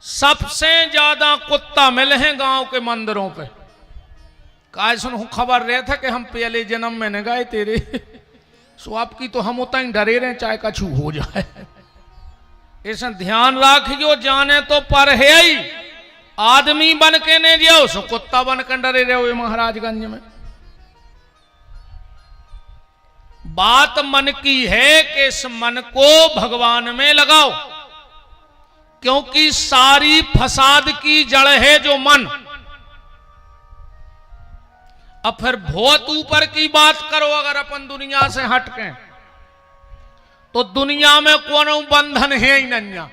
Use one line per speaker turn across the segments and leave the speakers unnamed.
सबसे ज्यादा कुत्ता मिले हैं गांव के मंदिरों पे। काय सुन खबर रहे थे कि हम पहले जन्म में न गए तेरे, सो आपकी तो हम उतना ही डरे रहे चाहे कछु हो जाए। ऐसा ध्यान रखियो, जाने तो पर है ही आदमी बन के ने जाओ सो कुत्ता बन कर डरे रहे महाराजगंज में। बात मन की है कि इस मन को भगवान में लगाओ, क्योंकि सारी फसाद की जड़ है जो मन। अब फिर बहुत ऊपर की बात करो, अगर अपन दुनिया से हटके तो दुनिया में कोनो बंधन है ही नहीं।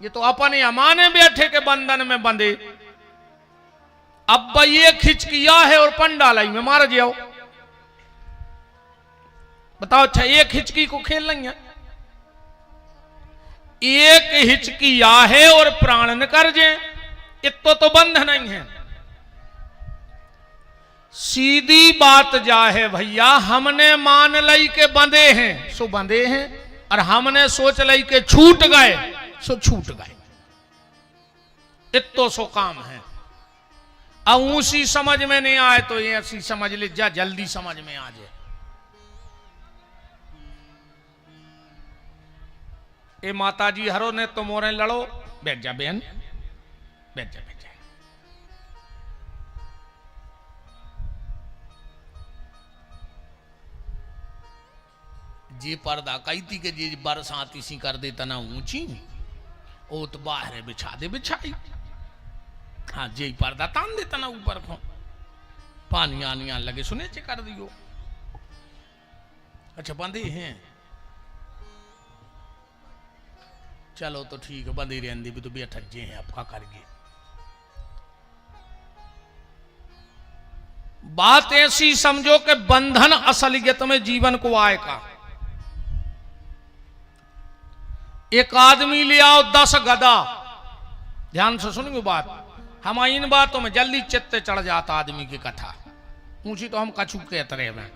ये तो अपने अमाने बैठे के बंधन में बंधे। अब ये खिचकिया है और पंडालाई में मार जाओ, बताओ। अच्छा एक हिचकी को खेल लेंगे, एक हिचकिया है और प्राण न कर जे, इतो तो बंध नहीं है। सीधी बात जा है भैया, हमने मान लई के बंधे हैं सो बंधे हैं, और हमने सोच लई के छूट गए सो छूट गए। इतो सो काम है। अब ऊंसी समझ में नहीं आए तो ये ऐसी समझ ले जा, जल्दी समझ में आ जाए। ए माता जी हरो ने तो मोरे लड़ो, बैठ जा बहन, बैठ जा बैठ जा। जे पर्दा कही थी कि जे बरसात इसी कर दे तना ऊंची, ओ तो बाहर बिछा दे बिछाई। हाँ जे पर्दा तान दे तना ऊपर को, पानी आनिया लगे सुने चे कर दियो। अच्छा बंदे हैं, चलो तो ठीक है, बंदी रहती भी तो बैठक जे हैं आपका करके। बात ऐसी समझो कि बंधन असलियत में जीवन को आए का। एक आदमी ले आओ 10 गदा, ध्यान से सुनिए बात, हम इन बातों में जल्दी चित्त चढ़ जाता आदमी की कथा, ऊंची तो हम कछु कहते रहे।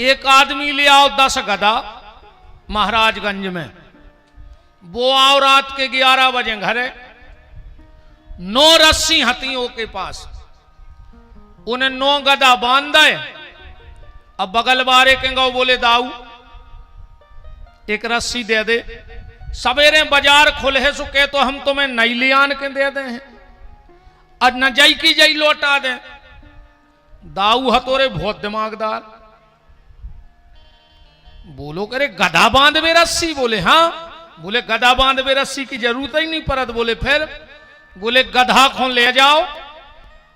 एक आदमी ले आओ 10 गदा महाराजगंज में, वो आओ रात के 11 बजे घरे, 9 रस्सी हथियों के पास, उन्हें 9 गदा बांध दे। अब बगल बारे के गौ बोले दाऊ एक रस्सी दे दे, सवेरे बाजार खुले सो के तो हम तुम्हें नई ले आन के दे दे हैं, और न जई की जई लौटा दे। दाऊ हतोरे बहुत दिमागदार, बोलो करे गधा बांध में रस्सी, बोले हाँ, बोले गधा बांध में रस्सी की जरूरत ही नहीं पड़त। बोले फिर, बोले गधा को ले जाओ,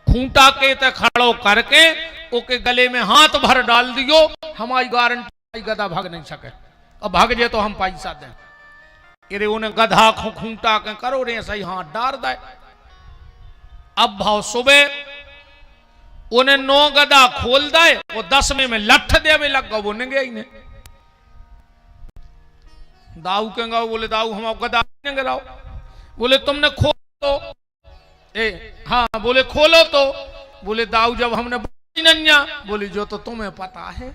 खूंटा के ते खड़ो करके ओके गले में हाथ भर डाल दियो, हमारी गारंटी गधा भाग नहीं सके, और भाग जे तो हम पैसा दें। अरे उन्हें गधा को खूंटा के करो रे सही हाथ डाल दे। अब भाव सुबह उन्हें 9 गधा खोल दे, वो 10 में लठ दे लग गो, वो नहीं गई। दाऊ के गाओ, बोले दाऊ हम गदा नहीं गिराओ, बोले तुमने खोलो ए, हाँ बोले खोलो तो, बोले दाऊ जब हमने नन्या, बोले जो तो तुम्हें पता है,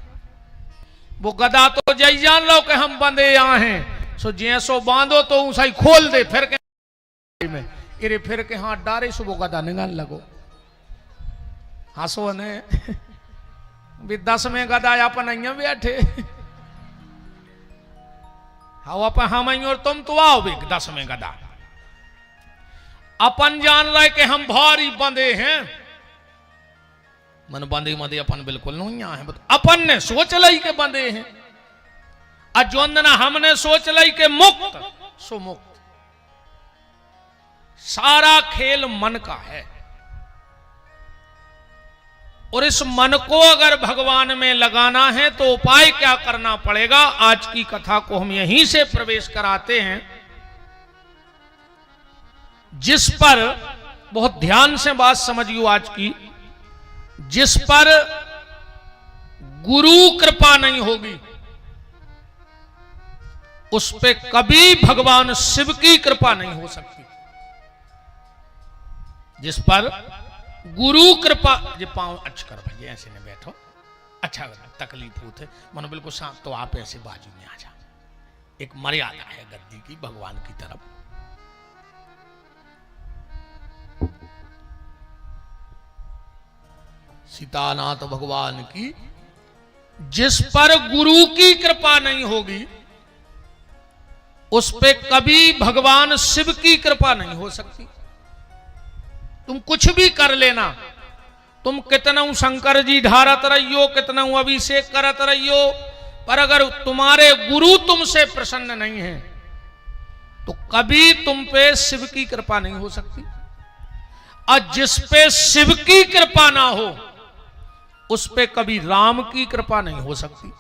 वो गदा तो जय जान लो कि हम बंदे यहाँ हैं, सो जैसो बांधो तो उसाई खोल दे, फिर के में इरे फिर के हाथ डारे सो वो गदा निगल लगो। हंसो ने भी 10 में गदा अपन अइया बैठे, हाँ अपन हम और तुम तो आओ भी 10 में गदा। अपन जान रहे कि हम भारी बंदे हैं, मन बंदे मदे अपन बिल्कुल नहीं है, अपन ने सोच लाई के बंदे हैं, अजोंदना हमने सोच लाई के मुक्त सो मुक्त। सारा खेल मन का है, और इस मन को अगर भगवान में लगाना है तो उपाय क्या करना पड़ेगा, आज की कथा को हम यहीं से प्रवेश कराते हैं, जिस पर बहुत ध्यान से बात समझियो आज की, जिस पर गुरु कृपा नहीं होगी उस पे कभी भगवान शिव की कृपा नहीं हो सकती। जिस पर गुरु कृपा, जो पांव अच्छा कर भाई ऐसे नहीं बैठो, अच्छा तकलीफ होते मन बिल्कुल शांत, तो आप ऐसे बाजू में आ जा। एक मर्यादा है गद्दी की भगवान की तरफ, सीतानाथ भगवान की। जिस पर गुरु की कृपा नहीं होगी उस पे कभी भगवान शिव की कृपा नहीं हो सकती। तुम कुछ भी कर लेना, तुम कितना शंकर जी ढारत रहियो, कितना अभिषेक करत रहियो, पर अगर तुम्हारे गुरु तुमसे प्रसन्न नहीं है तो कभी तुम पे शिव की कृपा नहीं हो सकती। और जिस पे शिव की कृपा ना हो उस पे कभी राम की कृपा नहीं हो सकती।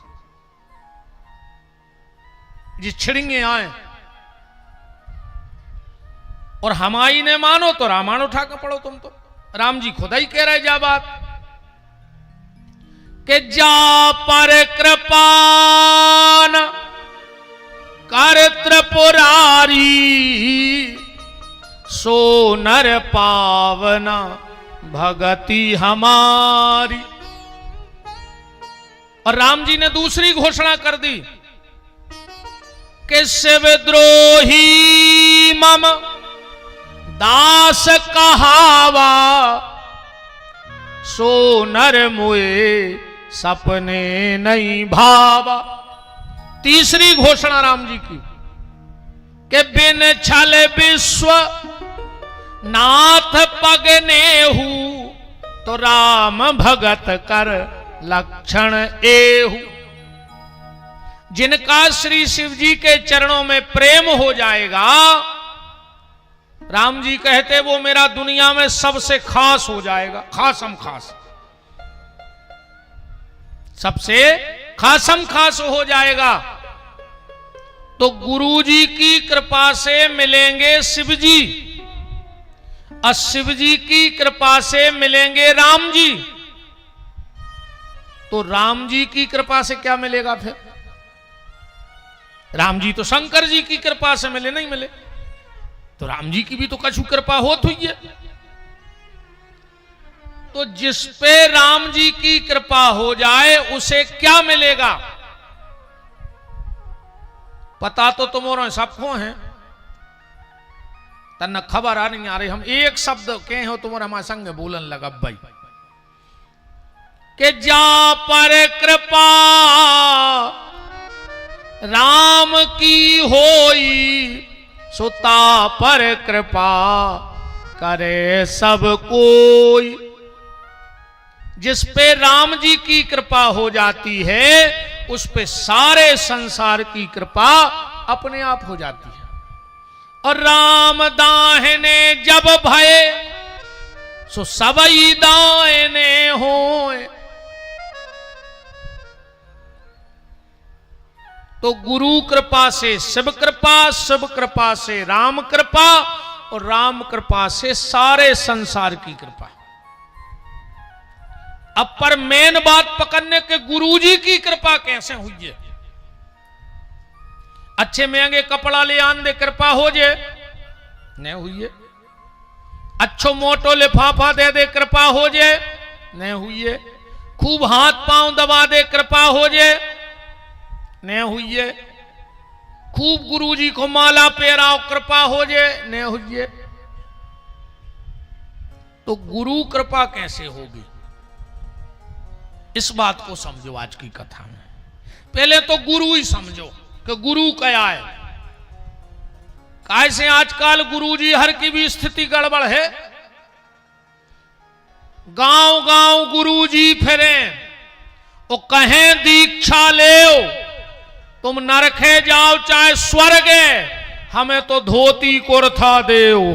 जी छिड़िंगे आए और हमारी ने मानो तो रामायण उठा कर पढ़ो। तुम तो राम जी खुदा ही कह रहे जा बात कि जा पर कृपान कर त्रिपुरारी सो नर पावना भगति हमारी। और राम जी ने दूसरी घोषणा कर दी कि शिवद्रोही मम दास कहावा सो नर मुए सपने नहीं भावा। तीसरी घोषणा राम जी की कि बिन छल विश्व नाथ पगने हूं तो राम भगत कर लक्षण एहू। जिनका श्री शिव जी के चरणों में प्रेम हो जाएगा, राम जी कहते वो मेरा दुनिया में सबसे खास हो जाएगा। खासम खास, सबसे खासम खास हो जाएगा। तो गुरु जी की कृपा से मिलेंगे शिव जी और शिव जी की कृपा से मिलेंगे राम जी। तो राम जी की कृपा से क्या मिलेगा फिर? राम जी तो शंकर जी की कृपा से मिले, नहीं मिले तो राम जी की भी तो कछु कृपा होत हुई है। तो जिस पे राम जी की कृपा हो जाए उसे क्या मिलेगा? पता तो तुम्हारा सबको है, तन्ना खबर आ नहीं आ रही। हम एक शब्द कहे हो तुम्हारा हमारे संग बोलन लगा भाई कि जा पर कृपा राम की होई सुता पर कृपा करे सब कोई। जिस पे राम जी की कृपा हो जाती है उस पे सारे संसार की कृपा अपने आप हो जाती है। और राम दाहिने जब भये सो सबई दाहिने होए। तो गुरु कृपा से शिव कृपा, शिव कृपा से राम कृपा और राम कृपा से सारे संसार की कृपा। अब पर मेन बात पकड़ने के गुरु जी की कृपा कैसे हुई है? अच्छे महंगे कपड़ा ले आन दे कृपा हो जे नहीं हुई है। अच्छो मोटो लिफाफा दे दे कृपा हो जे नहीं हुई है। खूब हाथ पांव दबा दे कृपा हो जे नहीं हुई है। खूब गुरुजी को माला पहराओ कृपा हो जाए नहीं हुई है। तो गुरु कृपा कैसे होगी इस बात को समझो आज की कथा में। पहले तो गुरु ही समझो कि गुरु क्या है। कैसे आजकल गुरुजी हर की भी स्थिति गड़बड़ है। गांव गांव गुरुजी फिरे वो कहें दीक्षा ले, तुम नरखे जाओ चाहे स्वर्ग, हमें तो धोती कुर्ता देओ।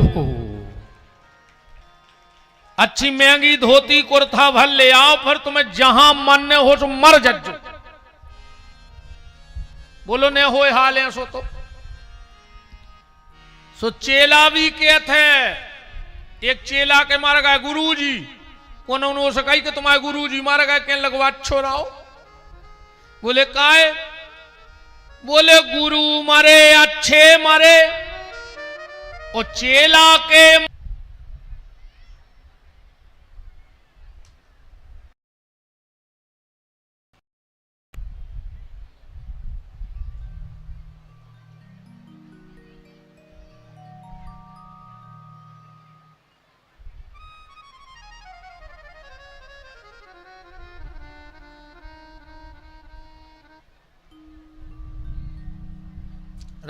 अच्छी महंगी धोती कुर्ता भर ले आओ, फिर तुम्हें जहां मन हो तो मर जज्जो। बोलो ने होए हाल है सो चेला भी कहते हैं। एक चेला के मार गए गुरु जी, उन्होंने से कही कि तुम्हारे गुरु जी मार गए, कहने लगवा अच्छो रहो। बोले काहे? बोले गुरु मरे अच्छे मरे और चेला के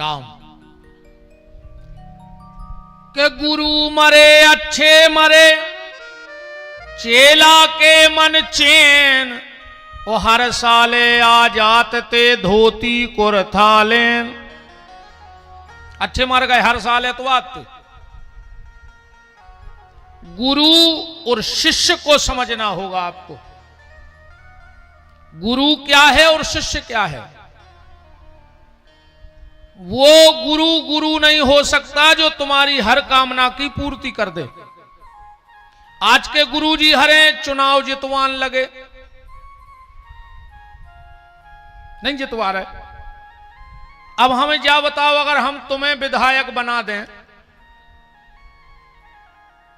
राम के गुरु मरे अच्छे मरे, चेला के मन चैन, वो हर साले आ जात ते धोती कुरथालेन। अच्छे मर गए हर साल एतवार। गुरु और शिष्य को समझना होगा आपको। गुरु क्या है और शिष्य क्या है। वो गुरु गुरु नहीं हो सकता जो तुम्हारी हर कामना की पूर्ति कर दे। आज के गुरुजी हरे चुनाव जितवान लगे, नहीं जितवा रहे। अब हमें क्या बताओ, अगर हम तुम्हें विधायक बना दें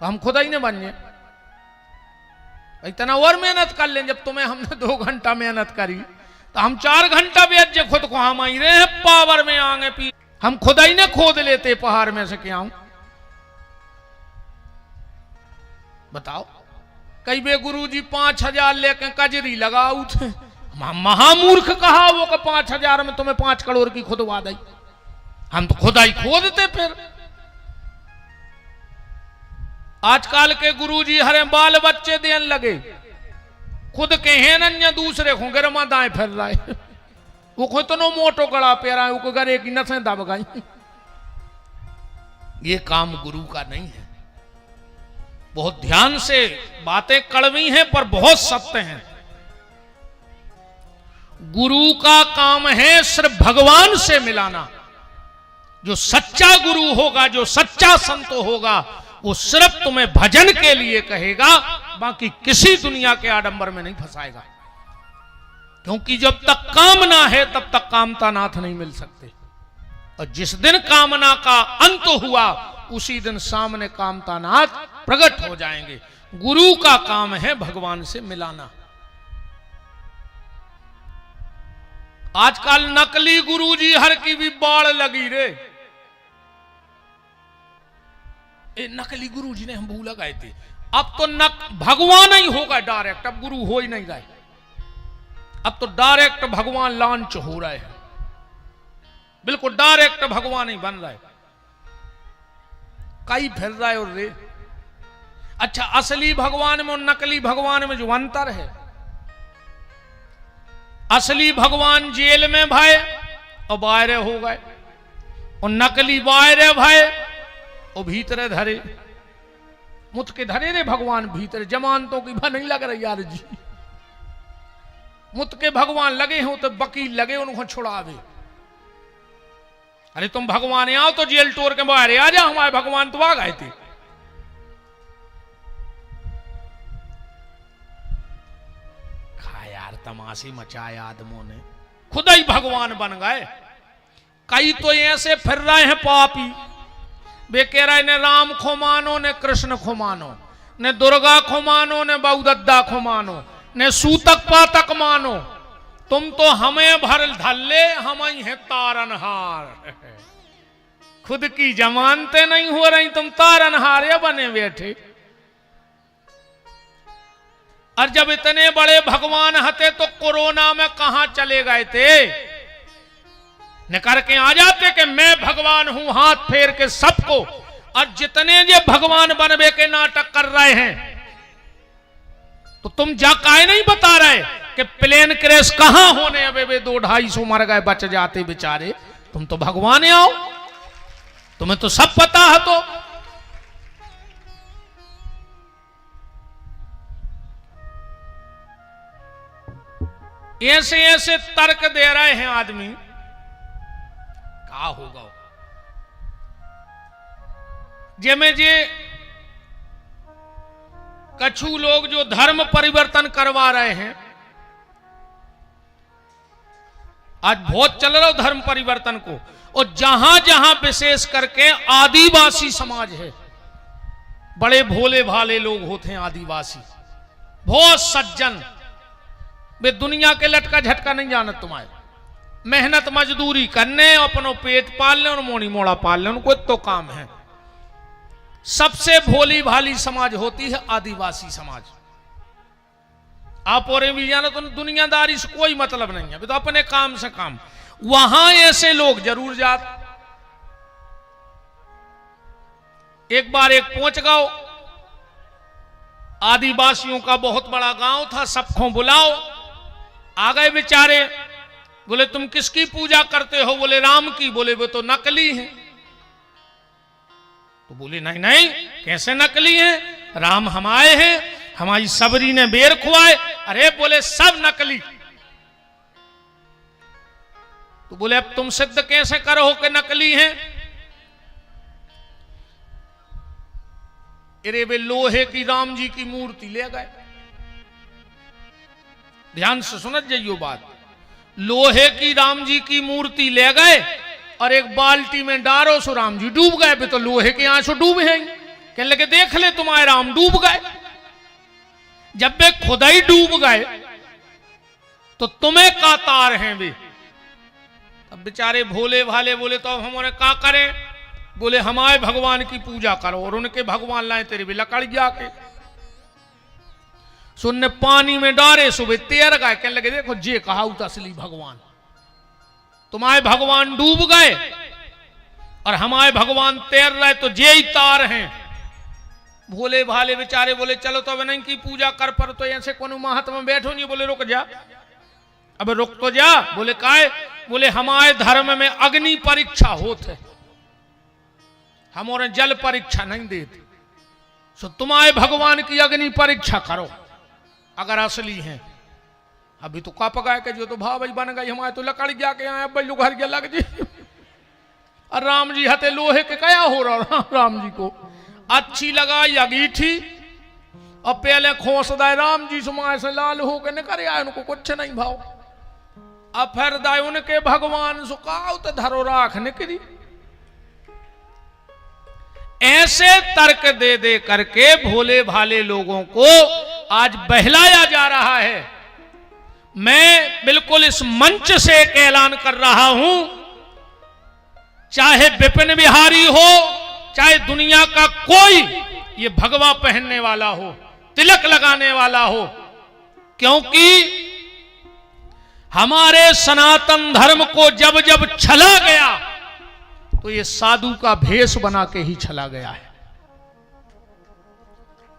तो हम खुद ही नहीं बन जाए। इतना और मेहनत कर लें। जब तुम्हें हमने 2 घंटा मेहनत करी तो हम 4 घंटा बेच जे खुद को हम ही रहे हैं पावर में आगे पी। हम खुद ही ने खोद लेते पहाड़ में से क्या हूं। बताओ कई बे गुरु जी 5,000 लेके कजरी लगाऊ थे। महामूर्ख कहा वो का 5,000 में तुम्हें 5 करोड़ की खुदवा दी। हम तो खुदा ही खोदते। फिर आजकल के गुरुजी हरे बाल बच्चे देन लगे, खुद के हैं न दूसरे को गिरमा दाएं फिर रहा है। वो खुद तो मोटो गड़ा पेरा है, गरे की नसें दब गई। ये काम गुरु का नहीं है। बहुत ध्यान से, बातें कड़वी हैं पर बहुत सत्य हैं। गुरु का काम है सिर्फ भगवान से मिलाना। जो सच्चा गुरु होगा, जो सच्चा संत होगा, वो सिर्फ तुम्हें भजन के लिए कहेगा, बाकी किसी दुनिया के आडंबर में नहीं फंसाएगा। क्योंकि जब तक कामना है तब तक कामता नाथ नहीं मिल सकते। और जिस दिन कामना का अंत हुआ उसी दिन सामने कामता नाथ प्रकट हो जाएंगे। गुरु का काम है भगवान से मिलाना। आजकल नकली गुरुजी हर की भी बाढ़ लगी रे। नकली गुरुजी ने हम भूल गए थे। अब तो भगवान ही होगा डायरेक्ट, अब गुरु हो ही नहीं गए। अब तो डायरेक्ट भगवान लॉन्च हो रहा है, बिल्कुल डायरेक्ट भगवान ही बन रहा है। कई फिर रहा है और रे। अच्छा, असली भगवान में और नकली भगवान में जो अंतर है, असली भगवान जेल में भय और बाहर हो गए, और नकली बाहर भय और भीतर धरे। मुझ के धरे रे भगवान भीतर, जमानतों की भा नहीं लग रही यार जी। मुझ के भगवान लगे हो तो वकील लगे उनको छुड़ावे। अरे तुम भगवान आओ तो जेल तोड़ के बाहर आ जा, हमारे भगवान तो आ गए थे। यार तमाशे मचाए आदमों ने, खुद ही भगवान बन गए। कई तो ऐसे फिर रहे हैं पापी, वे कह रहे ने राम को मानो, ने कृष्ण को मानो, ने दुर्गा को मानो, ने बहुदद्दा को मानो, ने सूतक पातक मानो। तुम तो हमें भर धल्ले, हम ही हैं तारनहार। खुद की जमानतें नहीं हो रही, तुम तारनहार बने बैठे। और जब इतने बड़े भगवान हते तो कोरोना में कहां चले गए थे? न करके आ जाते कि मैं भगवान हूं, हाथ फेर के सबको। और जितने ये भगवान बनवे के नाटक कर रहे हैं, तो तुम जा काहे नहीं बता रहे कि प्लेन क्रैश कहां होने? अबे वे 200-250 मर गए, बच जाते बेचारे। तुम तो भगवान आओ, तुम्हें तो सब पता है। तो ऐसे ऐसे तर्क दे रहे हैं आदमी, क्या होगा? जेमें जे कछु लोग जो धर्म परिवर्तन करवा रहे हैं, आज बहुत चल रहा धर्म परिवर्तन को। और जहां जहां विशेष करके आदिवासी समाज है, बड़े भोले भाले लोग होते हैं आदिवासी, बहुत सज्जन। वे दुनिया के लटका झटका नहीं जानत तुम्हारे। मेहनत मजदूरी करने, अपनों पेट पालने और मोनी मोड़ा पालने, उनको तो काम है। सबसे भोली भाली समाज होती है आदिवासी समाज। आप और भी जानो तो दुनियादारी से कोई मतलब नहीं है, तो अपने काम से काम। वहां ऐसे लोग जरूर जात, एक बार एक पहुंच गओ, आदिवासियों का बहुत बड़ा गांव था, सबको बुलाओ। आ गए बेचारे, बोले तुम किसकी पूजा करते हो? बोले राम की। बोले वो तो नकली है। तो बोले नहीं नहीं, कैसे नकली है? राम हमारे हैं, हमारी सबरी ने बेर खुआए। अरे बोले सब नकली। तो बोले अब तुम सिद्ध कैसे करो कि नकली हैं? अरे वे लोहे की राम जी की मूर्ति ले गए। ध्यान से सुनत जाइयो बात। लोहे की राम जी की मूर्ति ले गए और एक बाल्टी में डारो सो राम जी डूब गए। भी तो लोहे के आंसू डूबे हैं। कहने लगे देख ले तुम्हारे राम डूब गए। जब वे खुद ही डूब गए तो तुम्हें का तार हैं वे? अब बेचारे भोले भाले बोले तो अब हमारे का करें? बोले हमारे भगवान की पूजा करो और उनके भगवान लाए तेरे भी लकड़ गया के। सुनने पानी में डारे सुबह तैर गए। कहने लगे देखो जे कहा असली भगवान, तुम्हारे भगवान डूब गए और हमारे भगवान तैर रहे तो जे ही तार हैं। भोले भाले बेचारे बोले चलो तो अब नहीं की पूजा कर पर तो ऐसे कौन महात्मा बैठो नहीं। बोले रुक जा, अब रुक तो जा। बोले काहे? बोले हमारे धर्म में अग्नि परीक्षा होते, हमारे जल परीक्षा नहीं देते। सो तुम्हारे भगवान की अग्नि परीक्षा करो अगर असली हैं। अभी तो कप गए के जो तो भाव बन गई, हमारे तो लकड़ जाके आए अब घर के लग जी। और राम जी हते लोहे के क्या हो रहा? राम जी को अच्छी लगाई अंगीठी और पहले खोस दाए राम जी सुमाए से लाल हो के निकले आए, उनको कुछ नहीं भाव। अब फिर दाए उनके भगवान सुखाओ तो धरो राख निकली। ऐसे तर्क दे दे करके भोले भाले लोगों को आज बहलाया जा रहा है। मैं बिल्कुल इस मंच से एक ऐलान कर रहा हूं, चाहे विपिन बिहारी हो, चाहे दुनिया का कोई ये भगवा पहनने वाला हो, तिलक लगाने वाला हो, क्योंकि हमारे सनातन धर्म को जब जब छला गया तो ये साधु का भेष बना के ही छला गया है।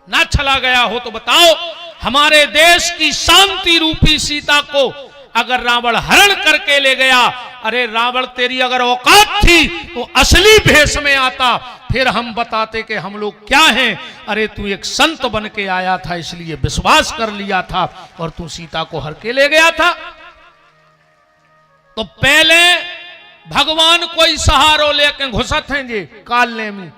ना छला गया हो तो बताओ, हमारे देश की शांति रूपी सीता को अगर रावण हरण करके ले गया, अरे रावण तेरी अगर औकात थी तो असली भेष में आता, फिर हम बताते कि हम लोग क्या हैं। अरे तू एक संत बन के आया था इसलिए विश्वास कर लिया था और तू सीता को हर के ले गया था। तो पहले भगवान कोई सहारो लेके घुसत हैं जी कालने में,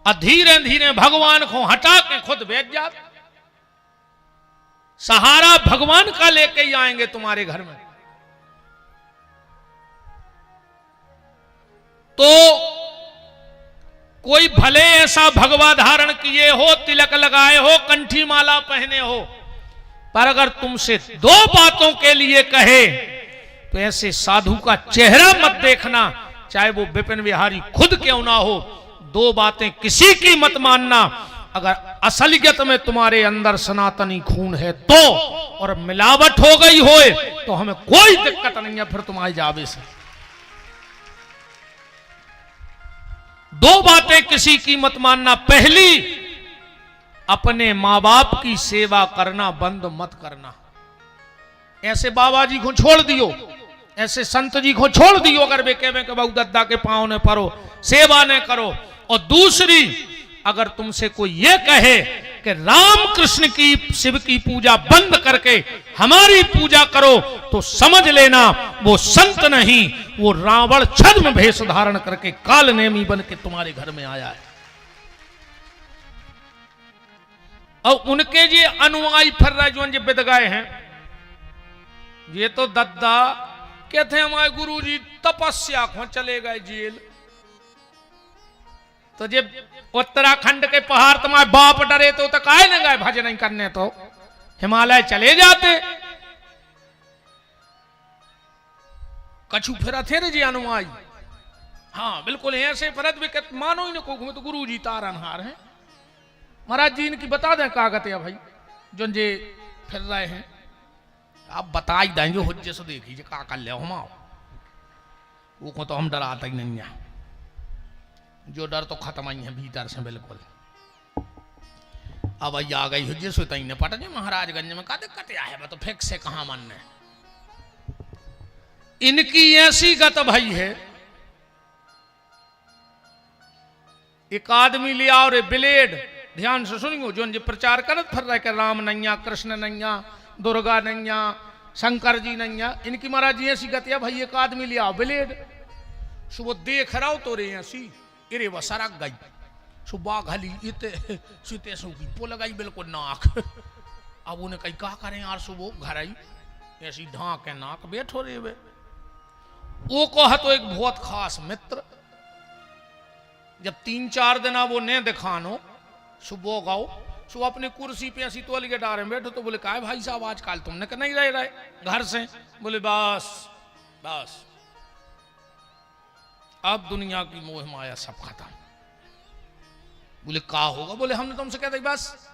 और धीरे धीरे भगवान को हटा के खुद बैठ जात। सहारा भगवान का लेके ही आएंगे तुम्हारे घर में। तो कोई भले ऐसा भगवा धारण किए हो, तिलक लगाए हो, कंठी माला पहने हो, पर अगर तुमसे दो बातों के लिए कहे तो ऐसे साधु का चेहरा मत देखना, चाहे वो विपिन बिहारी खुद क्यों ना हो। दो बातें किसी की मत मानना। अगर असलियत में तुम्हारे अंदर सनातनी खून है तो, और मिलावट हो गई होए तो हमें कोई दिक्कत नहीं है फिर तुम्हारे जावे से। दो बातें किसी की मत मानना। पहली, अपने मां बाप की सेवा करना बंद मत करना। ऐसे बाबा जी को छोड़ दियो, ऐसे संत जी को छोड़ दियो अगर वे कहें कि बहु दद्दा के पांव ने परो, सेवा ने करो। और दूसरी, अगर तुमसे कोई ये कहे कि राम कृष्ण की शिव की पूजा बंद करके हमारी पूजा करो, तो समझ लेना वो संत नहीं, वो रावण छद्म भेष धारण करके काल नेमी बन के तुम्हारे घर में आया है। और उनके ये अनुयायी फिर रहे जो बिद गए हैं, ये तो दद्दा कहते हैं हमारे गुरु जी तपस्या को चले गए जेल। तो जब उत्तराखंड के पहाड़ तुम्हारे बाप डरे तो काहे न गए भजन नहीं करने, तो हिमालय चले जाते। कछु फिर थे रे जी अनुयायी। हाँ बिल्कुल ऐसे फरत भी मानो ही न को तो गुरु जी तारनहार हैं। महाराज जी इनकी बता दें कागत है भाई जो जे फिर रहे हैं, आप बता ही देंगे हुज्जे से देखिए का कर ले हम वो को तो हम डराता ही नहीं है। जो डर तो खत्म ही है भीतर से बिल्कुल। अब आ गई हुई सो तई ने पट जे महाराजगंज में का दिक्कत है, मैं तो फिक्स से कहा मन ने। इनकी ऐसी गत भई है, एक आदमी ले आओ रे ब्लेड, ध्यान से सुनियो, जो प्रचार करत फिर रहे के राम नैया, कृष्ण नैया, दुर्गा नैया, शंकर जी नैया, इनकी महाराज जी ऐसी गतिया भाई एक आदमी ले आओ ब्लेड, सुबह देख रहा हो तो रे ऐसी इरे वो सरक गई, सुबह घली इते सुते सूखी पो लगाई बिल्कुल नाक। अब उन्हें कही क्या करें यार, सुबह घर आई ऐसी ढांक के नाक बैठो रे वे। वो कहा तो एक बहुत खास मित्र, जब 3-4 दिन वो ने दिखानो, सुबह गाओ सो अपनी कुर्सी पे ऐसी तोल के डारे में बैठो, तो बोले काय भाई साहब आजकल तुमने नहीं रहे घर से, बोले बस बस अब दुनिया की मोह माया सब खत्म। बोले का होगा, बोले हमने तुमसे कहते बस।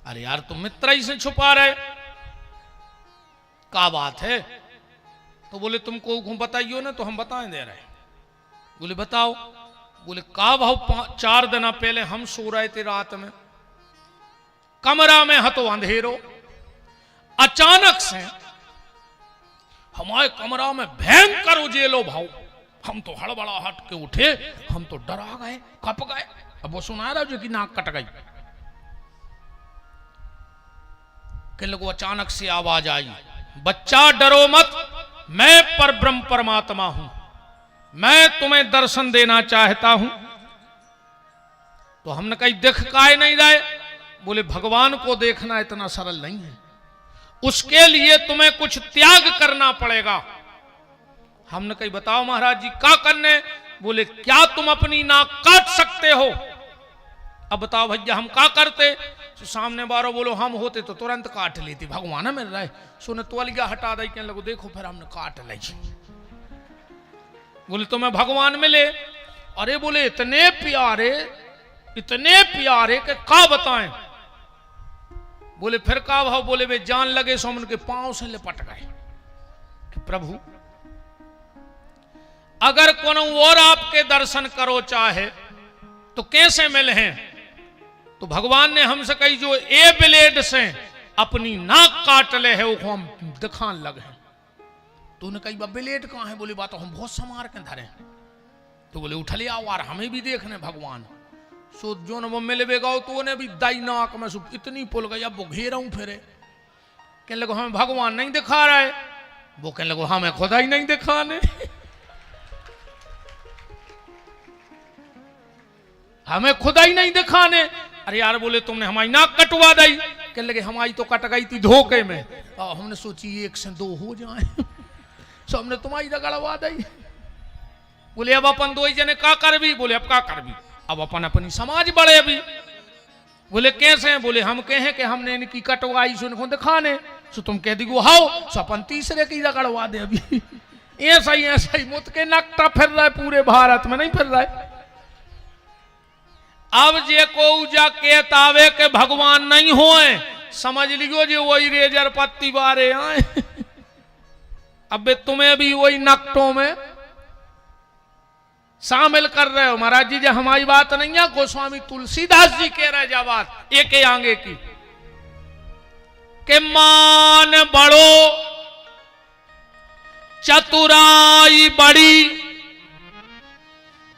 अरे यार तुम मित्र ही से छुपा रहे, का बात है? तो बोले तुमको बताइयो ना, तो हम बताएं दे रहे। बोले बताओ। बोले का भाव 4 दिन पहले हम सो रहे थे रात में, कमरा में हतो अंधेरो, अचानक से हमारे कमरा में भयंकर उजेलो भाव, हम तो हड़बड़ाहट के उठे, हम तो डरा गए, कप गए। अब वो सुना रहा जो कि नाक कट गई। कहने लगे अचानक से आवाज आई, बच्चा डरो मत, मैं परब्रह्म परमात्मा हूं, मैं तुम्हें दर्शन देना चाहता हूं। तो हमने कही दिख काहे नहीं रहे? बोले भगवान को देखना इतना सरल नहीं है, उसके लिए तुम्हें कुछ त्याग करना पड़ेगा। हमने कही बताओ महाराज जी क्या करने? बोले क्या तुम अपनी नाक काट सकते हो? अब बताओ भैया हम क्या करते? तो सामने बारो बोलो हम होते तो तुरंत काट लेती, भगवान मिल रहा है। सुने तोलिया हटा दे, कहने लगो देखो फिर हमने काट ली। बोले तुम्हें भगवान मिले? अरे बोले इतने प्यारे के का बताएं। बोले फिर का भाव? बोले वे जान लगे सो उनके पांव से लिपट गए कि प्रभु अगर कौन और आपके दर्शन करो चाहे तो कैसे मिले हैं? तो भगवान ने हमसे कही जो ए ब्लेड से अपनी नाक काट ले है वो हम दिखान लगे। तो उन्हें कही ब्लेड कहां है? बोली बात हम बहुत समार के धरे। तो बोले उठ ले आओ यार हमें भी देखने भगवान। सो जो न वो मिले बेगाओ तो उन्हें भी दाई नाक में इतनी पुल गई, अब वो घेरा फिरे। कहने लगे हमें भगवान नहीं दिखा रहा है। वो कहने लगे हमें खुदा ही नहीं दिखाने। हमें खुदा ही नहीं दिखाने। अरे यार बोले तुमने हमारी नाक कटवा दी। कहने लगे हमारी तो कट गई थी धोखे में, हमने सोची 1 से 2 हो जाए, सो हमने तुम्हारी रगड़वा दी। बोले अब अपन 2 जने का कर भी? बोले अब का कर भी, अब अपन अपनी समाज बढ़े अभी। बोले कैसे? बोले हम कहें कि हमने इनकी कटवाई सो इनको दिखाने, सो तुम कह दी हाओ सो अपन तीसरे की रगड़वा दे अभी। ऐसा ही मुत के नकटा फिर रहा है, पूरे भारत में नहीं फिर रहा है। अब जे को जा कहतावे के भगवान नहीं होए, समझ लियो जे वही रेजर पत्ती बारे आए। अब तुम्हें भी वही नकटों में शामिल कर रहे हो। महाराज जी जो हमारी बात नहीं है, गोस्वामी तुलसीदास जी कह रहे जा बात एक आगे की के मान बड़ो चतुराई बड़ी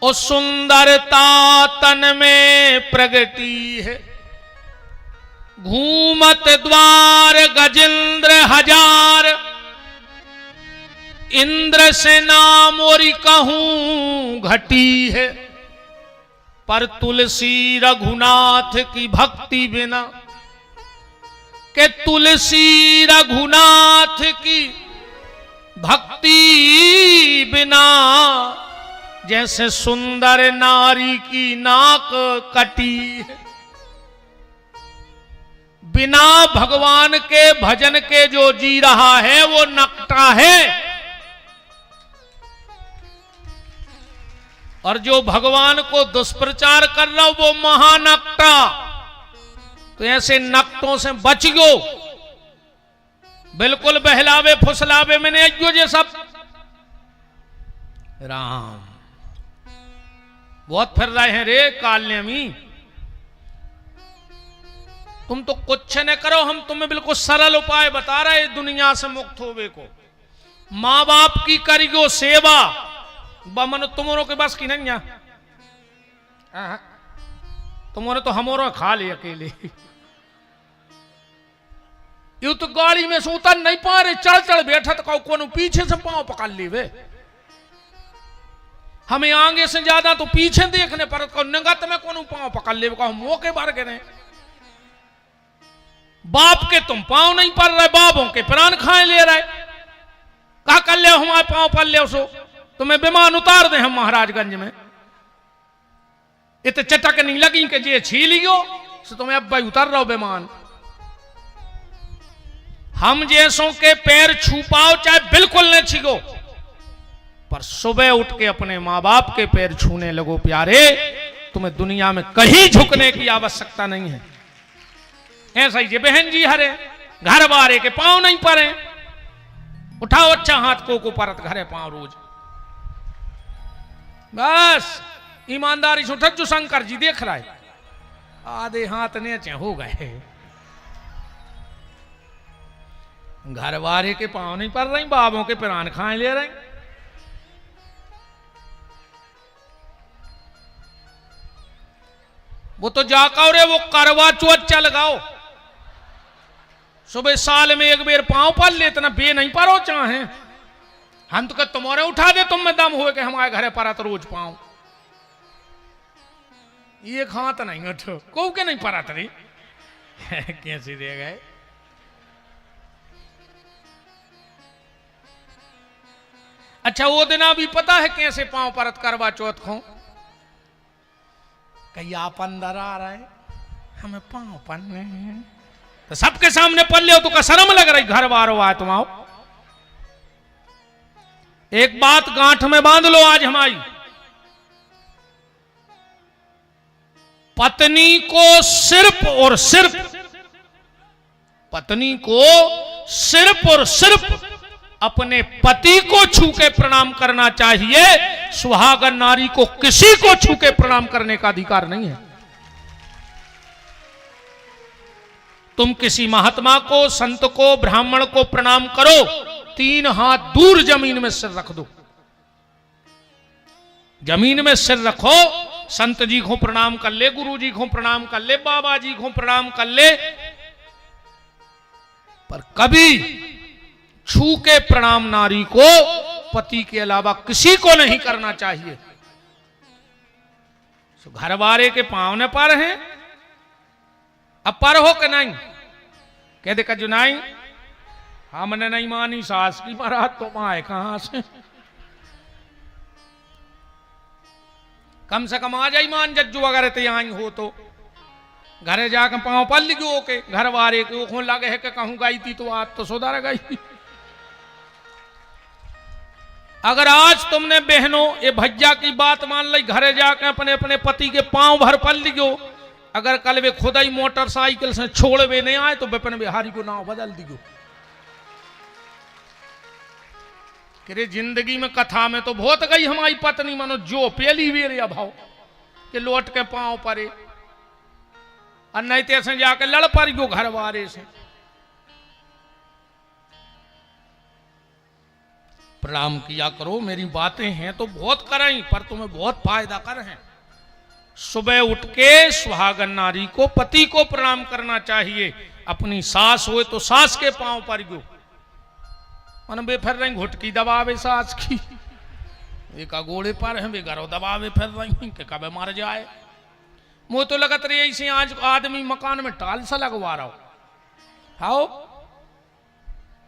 और सुंदरता तन में प्रगति है। घूमत द्वार गजेंद्र हजार, इंद्र से नाम और कहूं घटी है। पर तुलसी रघुनाथ की भक्ति बिना, के तुलसी रघुनाथ की भक्ति बिना जैसे सुंदर नारी की नाक कटी है। बिना भगवान के भजन के जो जी रहा है वो नकटा है, और जो भगवान को दुष्प्रचार कर रहा हो वो महानकटा। तो ऐसे नकटों से बचियो, बिल्कुल बहलावे फुसलावे में नहीं आइयो जे सब। राम बहुत फिर रहे हैं रे कालनेमी। तुम तो कुछ न करो, हम तुम्हें बिल्कुल सरल उपाय बता रहे दुनिया से मुक्त होवे को। माँ बाप की करियो सेवा बमन तुमरो के बस की नहीं है। तुमने तो हमरो खा ले अकेले। यू तो गाड़ी में से उतर नहीं पा रहे, चढ़ चढ़ बैठा तो कौन पीछे से पांव पकड़ ली वे। हमें आगे से ज्यादा तो पीछे देखने पर नगत में कौन पांव पकड़ ले, मौके बार गिरे। बाप के तुम पांव नहीं पड़ रहे, बापों के प्राण खाए ले रहे। कहा कर ले हमारे पांव पड़ ले सो तुम्हें विमान उतार दे हम महाराजगंज में। इत चटक नहीं लगी कि जे छीलियो सो तुम्हें अब भाई उतर रहो विमान। हम जैसों के पैर छू पाओ चाहे बिल्कुल न छीगो, पर सुबह उठ के अपने मां बाप के पैर छूने लगो प्यारे। तुम्हें दुनिया में कहीं झुकने की आवश्यकता नहीं है। ऐसा ही जे बहन जी हरे घर बारे के पांव नहीं पड़े, उठाओ अच्छा हाथ को परत घरे पांव रोज। बस ईमानदारी से उठो। शंकर जी देख रहा है आधे हाथ नीचे हो गए। घर वाले के पांव नहीं पड़ रही, बाबों के प्राण खाए ले रहे। वो तो जाकर रे वो करवा चौथ चल गाओ। सुबह साल में एक बेर पांव पल ले, इतना बे नहीं पारो चाहे। हम तो तुम्हारे उठा दे, तुम में दम हुए कि हमारे घरे पर तो रोज पांव। ये हाथ नहीं उठो को के नहीं पड़ा तरी कैसे दे गए। अच्छा वो दिन भी पता है कैसे पांव परत करवा चौथ खो। कहीं आप अंदर आ रहे हमें पांव पन्ने हैं तो सबके सामने पल ले तो का शर्म लग रही। घर बारो आए तुम आओ। एक बात गांठ में बांध लो आज हमारी। पत्नी को सिर्फ और सिर्फ पत्नी को सिर्फ और सिर्फ अपने पति को छू के प्रणाम करना चाहिए। सुहागन नारी को किसी को छू के प्रणाम करने का अधिकार नहीं है। तुम किसी महात्मा को, संत को, ब्राह्मण को प्रणाम करो, 3 हाथ दूर जमीन में सिर रख दो। जमीन में सिर रखो, संत जी को प्रणाम कर ले, गुरु जी को प्रणाम कर ले, बाबा जी को प्रणाम कर ले, पर कभी छू के प्रणाम नारी को पति के अलावा किसी को नहीं करना चाहिए। घर वाले के पांव ने पर हैं, अब पर हो कि नहीं कह दे जो नहीं हमने नहीं मानी सास की महाराज तुम आए कहां से। कम से कम आ जाई मान जज्जू अगर आई हो तो घरे जाकर पांव पल लिखो के घर वाले के वो लगे है कि कहूं गई थी तो आज तो सुधार गई। अगर आज तुमने बहनों ये भैया की बात मान ली, घरे जाकर अपने अपने पति के पांव भर पल लिखो, अगर कल वे खुदा ही मोटरसाइकिल से छोड़ वे नहीं आए तो विपिन बिहारी को नाव बदल दियो। कि जिंदगी में कथा में तो बहुत गई हमारी पत्नी मनो जो पहली बेर अभाव के लौट के पांव परे और नहीं तैसे जाके लड़ पड़ियो घर वाले से। प्रणाम किया करो, मेरी बातें हैं तो बहुत करें पर तुम्हें बहुत फायदा कर हैं। सुबह उठ के सुहागन नारी को, पति को प्रणाम करना चाहिए। अपनी सास होए तो सास के पांव पर गो मन बे फिर रही घुटकी दबावे सास की, एक गोड़े पर है वे घरों दबावे फिर रही कि कब मार जाए। मुझे तो लगत रही ऐसे आज आदमी मकान में टाल सा लगवा रहा हो हाओ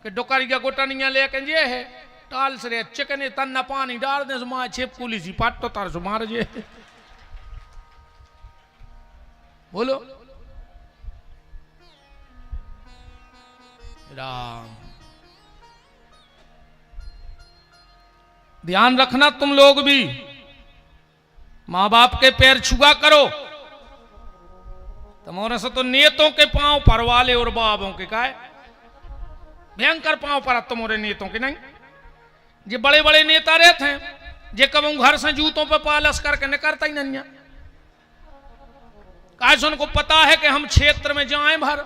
कि डोकरिया गोटनिया लेके जे है टाल से चिकने तन्ना पानी डाल दे माँ छेप कुली सी पाट तो तार मार जे। बोलो राम। ध्यान रखना तुम लोग भी, मां बाप के पैर छुआ करो। तुम्हारे से तो नेतों के पांव पर वाले और बाबों के का भयंकर पांव पर तुम्हारे नेतों के नहीं। जो बड़े बड़े नेता रहते हैं जे कब घर से जूतों पे पालस करके निकलता ही नहीं। काश उनको पता है कि हम क्षेत्र में जाएं भर,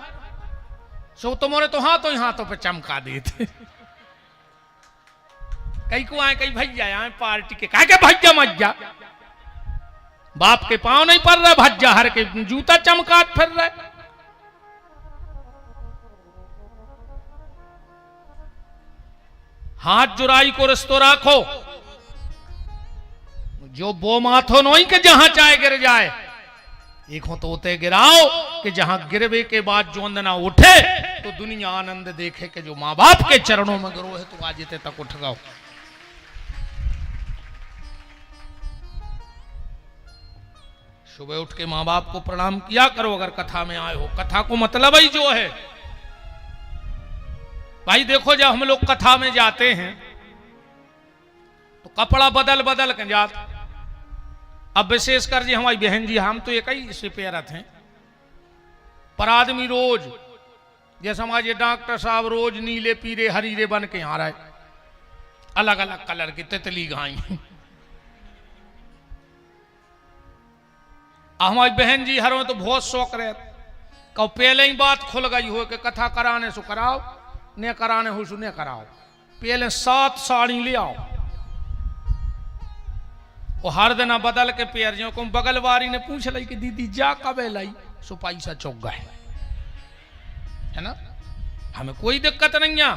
सो तुम्हारे तो हाथों पे चमका देते। कई को आए, कई भैया आए पार्टी के, कहा के भैया मज्जा, बाप के पांव नहीं पड़ रहे, भज्जा हर के जूता चमकात फिर रहे। हाथ जुराई को रिश्तो राखो, जो बो माथो नहीं के जहां चाहे गिर जाए, एक हो तो उते गिराओ कि जहां गिरवे के बाद जो अंदना उठे तो दुनिया आनंद देखे कि जो मां बाप के चरणों में गिरो है तो आज तक उठ गओ। सुबह उठ के मां बाप को प्रणाम किया करो अगर कथा में आए हो। कथा को मतलब ही जो है भाई, देखो जब हम लोग कथा में जाते हैं तो कपड़ा बदल बदल के जाते। अब विशेषकर जी हमारी बहन जी, हम तो एक ही से पेरत हैं, पर आदमी रोज जैसे हमारे डॉक्टर साहब रोज नीले पीले हरीरे बन के आ रहे, अलग अलग कलर की तितली गाई। हमारी बहन जी हर में तो बहुत शौक रहे, कहो पहले ही बात खुल गई हो कि कथा कराने सो कराओ, ने कराने हो सो ने कराओ, पहले 7 साड़ी ले आओ। वो हर दिन बदल के पेर जो को बगल वारी ने पूछ ली कि दीदी जा कब लाई, सो पैसा चौक गए, है ना। हमें कोई दिक्कत नहीं है,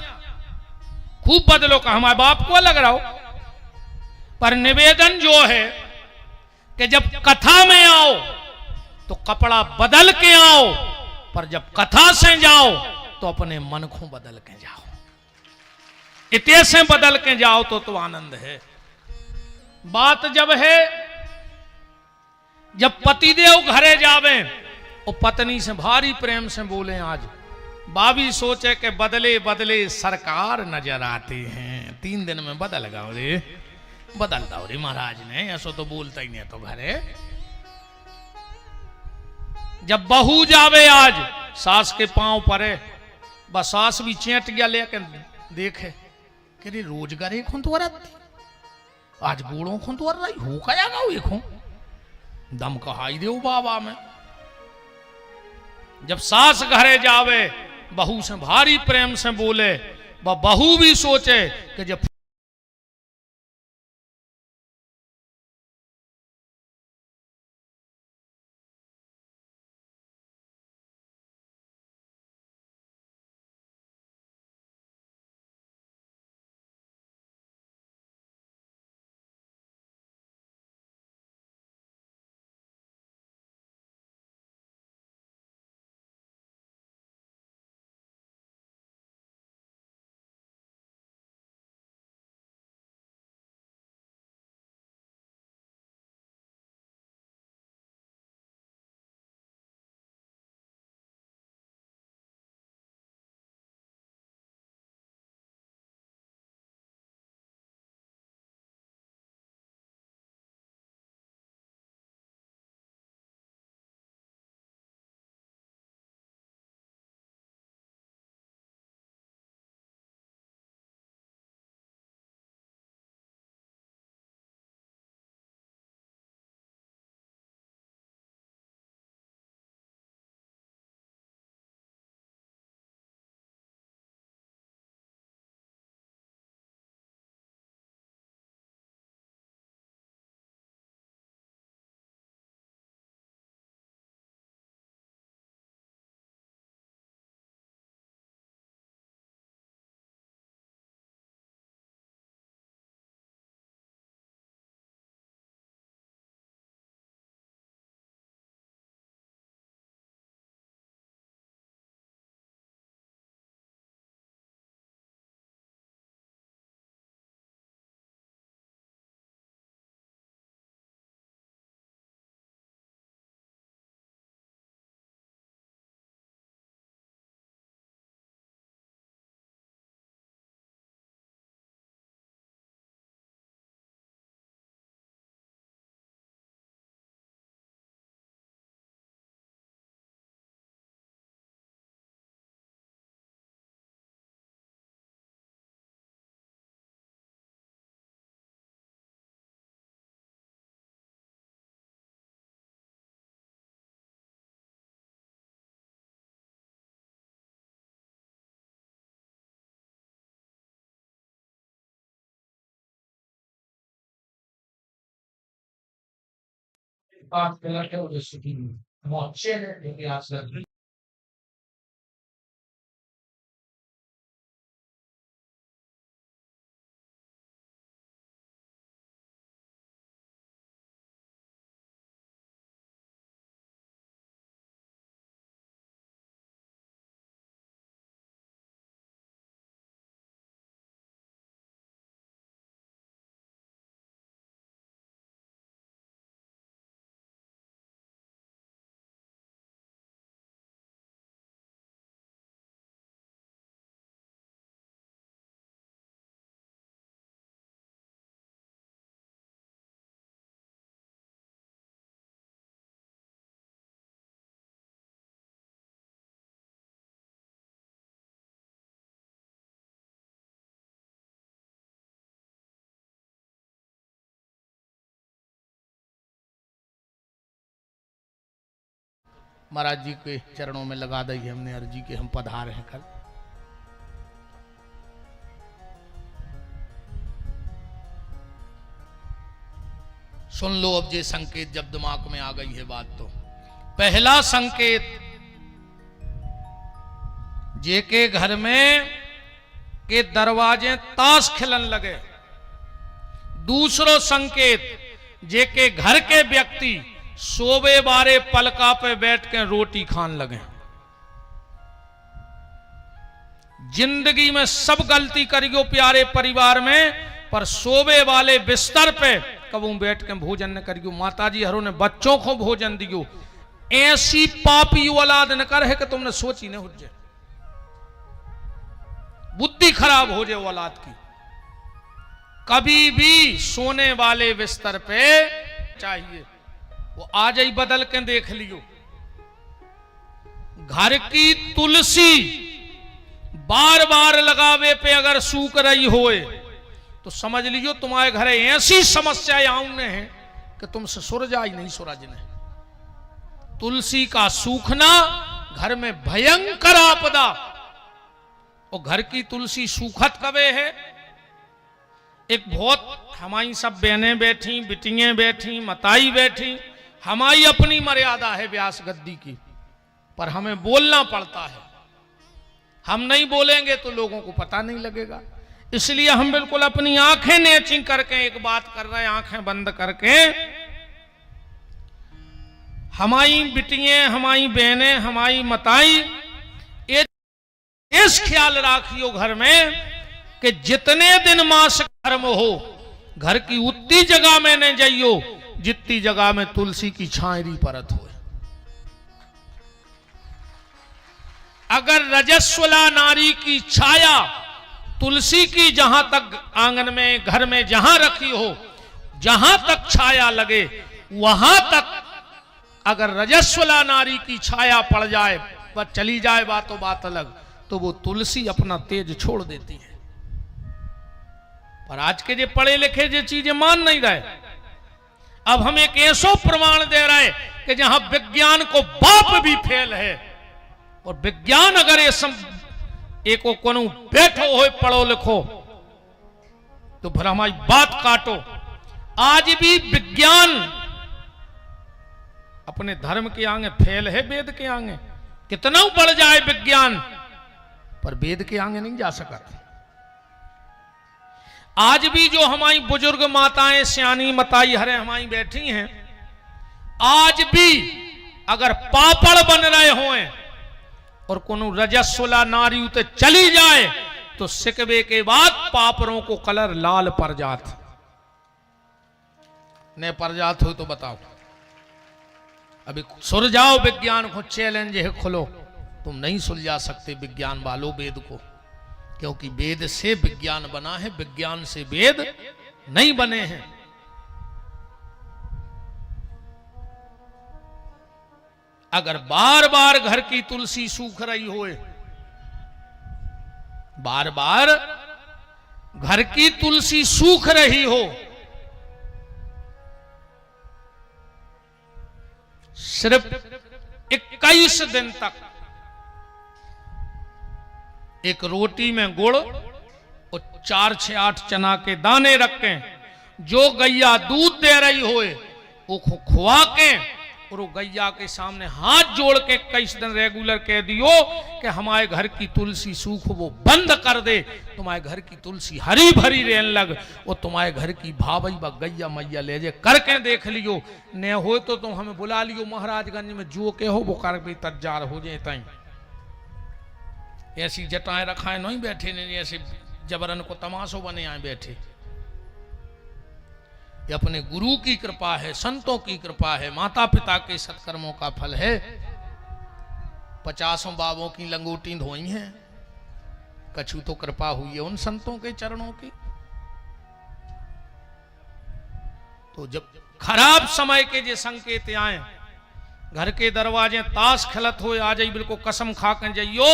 खूब बदलो का, हमारे बाप को अलग रहो, पर निवेदन जो है कि जब कथा में आओ तो कपड़ा बदल के आओ, पर जब कथा से जाओ तो अपने मन को बदल के जाओ। इतने से बदल के जाओ तो आनंद है। बात जब है जब पतिदेव घरे जावे और पत्नी से भारी प्रेम से बोले, आज बाबी सोचे कि बदले बदले सरकार नजर आते हैं, 3 दिन में बदल गओ रे, बदल दो रे महाराज ने, ऐसो तो बोलता ही नहीं तो घरे। जब बहू जावे आज सास के पांव परे, बस सास भी चेट गया लेकिन देखे कि रोजगार एक तो आज बूढ़ों को तो रही हो क्या गाओ, एक दम कहाई दे बाबा में। जब सास घरे जावे बहू से भारी प्रेम से बोले, बहू भी सोचे कि जब बात गलत है और स्थिति हम अच्छे हैं लेकिन आज महाराज जी के चरणों में लगा दी हमने अर्जी के हम पधार हैं कल। सुन लो अब ये संकेत जब दिमाग में आ गई है बात तो पहला संकेत जे के घर में के दरवाजे ताश खिलन लगे। दूसरो संकेत जे के घर के व्यक्ति सोबे बारे पलका पे बैठ के रोटी खान लगे। जिंदगी में सब गलती करियो प्यारे परिवार में पर सोबे वाले बिस्तर पे कबू बैठ के भोजन न करियो। माताजी हरों ने बच्चों को भोजन दियो। ऐसी पापी औलाद न कर है कि तुमने सोची न हो जाए, बुद्धि खराब हो जाए औलाद की। कभी भी सोने वाले बिस्तर पे चाहिए वो आ जाई बदल के देख लियो। घर की तुलसी बार बार लगावे पे अगर सूख रही होए तो समझ लीजिए तुम्हारे घर ऐसी समस्याएं आउने हैं कि तुमसे सूरज आई नहीं सूरज ने। तुलसी का सूखना घर में भयंकर आपदा। और घर की तुलसी सूखत कबे है। एक बहुत हमारी सब बहनें बैठी, बिटियां बैठी, मताई बैठी, हमारी अपनी मर्यादा है व्यास गद्दी की, पर हमें बोलना पड़ता है। हम नहीं बोलेंगे तो लोगों को पता नहीं लगेगा। इसलिए हम बिल्कुल अपनी आंखें नेची करके एक बात कर रहे हैं, आंखें बंद करके। हमारी बिटियां, हमारी बहनें, हमारी मताई, इस ख्याल राखियो घर में कि जितने दिन मास कर्म हो घर की उतनी जगह में न जाइयो जितनी जगह में तुलसी की छायरी परत हो। अगर रजस्वला नारी की छाया तुलसी की जहां तक आंगन में घर में जहां रखी हो, जहां तक छाया लगे वहां तक अगर रजस्वला नारी की छाया पड़ जाए पर चली जाए बातों बात अलग, तो वो तुलसी अपना तेज छोड़ देती है। पर आज के जो पढ़े लिखे जो चीजें मान नहीं रहे। अब हम एक ऐसा प्रमाण दे रहे कि जहां विज्ञान को बाप भी फेल है। और विज्ञान अगर ये एक को बैठो हो पढ़ो लिखो तो फिर हमारी बात काटो। आज भी विज्ञान अपने धर्म के आगे फेल है, वेद के आगे कितना बढ़ जाए विज्ञान, पर वेद के आगे नहीं जा सकता। आज भी जो हमारी बुजुर्ग माताएं सियानी मताई हरे हमारी बैठी हैं, आज भी अगर पापड़ बन रहे हों और कोनो रजस्वला नारी उते चली जाए तो सिकवे के बाद पापड़ों को कलर लाल पर जात ने पर जात हो तो बताओ। अभी सुलझाओ विज्ञान को, चैलेंज है खुलो। तुम नहीं सुलझा सकते विज्ञान वालों वेद को, क्योंकि वेद से विज्ञान बना है, विज्ञान से वेद नहीं बने हैं। अगर बार बार घर की तुलसी सूख रही होए, बार बार घर की तुलसी सूख रही हो, सिर्फ 21 दिन तक एक रोटी में गुड़ और 4 से 8 चना के दाने रखें। जो गैया दूध दे रही होए वो खुआ के और वो गैया के सामने हाथ जोड़ के कई दिन रेगुलर कह दियो कि हमारे घर की तुलसी सूख वो बंद कर दे, तुम्हारे घर की तुलसी हरी भरी रहने लग, और तुम्हारे घर की भावई व गैया मैया ले जे करके देख लियो, न हो तो तुम हमें बुला लियो महाराजगंज में, जो के हो वो कर भी तजार हो जाए। ताई ऐसी जटाएं रखाए नहीं बैठे, नहीं ऐसे जबरन को तमाशो बने आए बैठे। ये अपने गुरु की कृपा है, संतों की कृपा है, माता पिता के सत्कर्मों का फल है। 50 बाबों की लंगोटी धोई है, कछु तो कृपा हुई है उन संतों के चरणों की। तो जब खराब समय के जे संकेत आए, घर के दरवाजे ताश खिलत हो आ जाई, बिल्कुल कसम खा कर जाइयो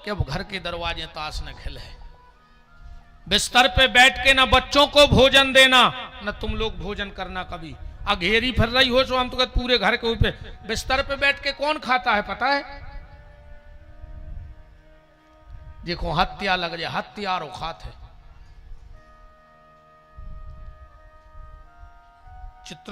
कि अब घर के दरवाजे ताश न खिले। बिस्तर पे बैठ के ना बच्चों को भोजन देना, न तुम लोग भोजन करना। कभी अघेरी फिर रही हो तो हम तो पूरे घर के ऊपर बिस्तर पे बैठ के कौन खाता है पता है? देखो हत्या लग जाए, हत्यारो खाते चित्र